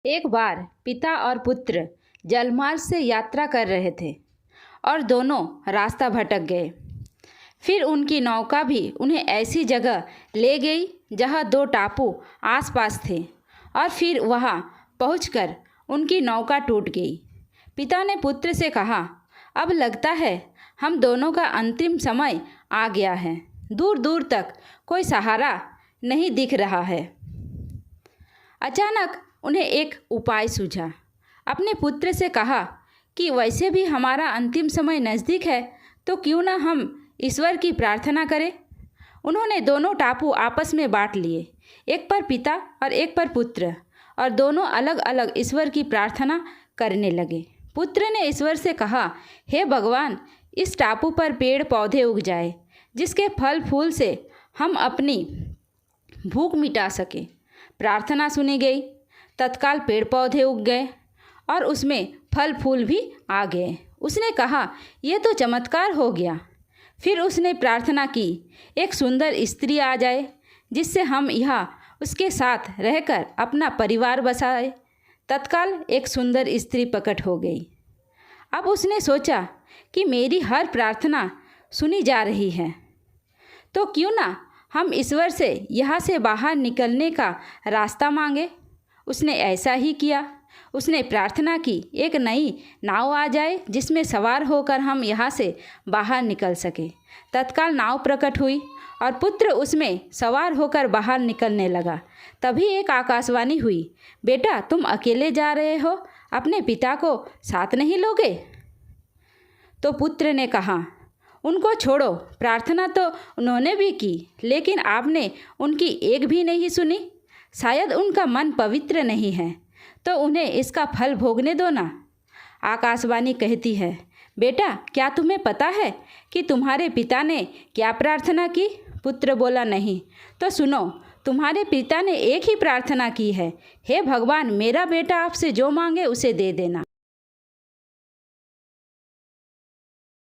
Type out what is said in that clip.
एक बार पिता और पुत्र जलमार्ग से यात्रा कर रहे थे और दोनों रास्ता भटक गए। फिर उनकी नौका भी उन्हें ऐसी जगह ले गई जहाँ दो टापू आसपास थे और फिर वहाँ पहुंचकर उनकी नौका टूट गई। पिता ने पुत्र से कहा, अब लगता है हम दोनों का अंतिम समय आ गया है। दूर दूर तक कोई सहारा नहीं दिख रहा है। अचानक उन्हें एक उपाय सूझा। अपने पुत्र से कहा कि वैसे भी हमारा अंतिम समय नज़दीक है, तो क्यों ना हम ईश्वर की प्रार्थना करें। उन्होंने दोनों टापू आपस में बांट लिए, एक पर पिता और एक पर पुत्र, और दोनों अलग अलग ईश्वर की प्रार्थना करने लगे। पुत्र ने ईश्वर से कहा, हे भगवान, इस टापू पर पेड़ पौधे उग जाए जिसके फल फूल से हम अपनी भूख मिटा सके। प्रार्थना सुनी गई। तत्काल पेड़ पौधे उग गए और उसमें फल फूल भी आ गए। उसने कहा, यह तो चमत्कार हो गया। फिर उसने प्रार्थना की, एक सुंदर स्त्री आ जाए जिससे हम यहाँ उसके साथ रहकर अपना परिवार बसाए। तत्काल एक सुंदर स्त्री प्रकट हो गई। अब उसने सोचा कि मेरी हर प्रार्थना सुनी जा रही है, तो क्यों ना हम ईश्वर से यहाँ से बाहर निकलने का रास्ता मांगे। उसने ऐसा ही किया। उसने प्रार्थना की, एक नई नाव आ जाए जिसमें सवार होकर हम यहाँ से बाहर निकल सके। तत्काल नाव प्रकट हुई और पुत्र उसमें सवार होकर बाहर निकलने लगा। तभी एक आकाशवाणी हुई, बेटा तुम अकेले जा रहे हो, अपने पिता को साथ नहीं लोगे। तो पुत्र ने कहा, उनको छोड़ो, प्रार्थना तो उन्होंने भी की, लेकिन आपने उनकी एक भी नहीं सुनी। शायद उनका मन पवित्र नहीं है, तो उन्हें इसका फल भोगने दो ना। आकाशवाणी कहती है, बेटा क्या तुम्हें पता है कि तुम्हारे पिता ने क्या प्रार्थना की। पुत्र बोला, नहीं। तो सुनो, तुम्हारे पिता ने एक ही प्रार्थना की है, हे भगवान, मेरा बेटा आपसे जो मांगे उसे दे देना।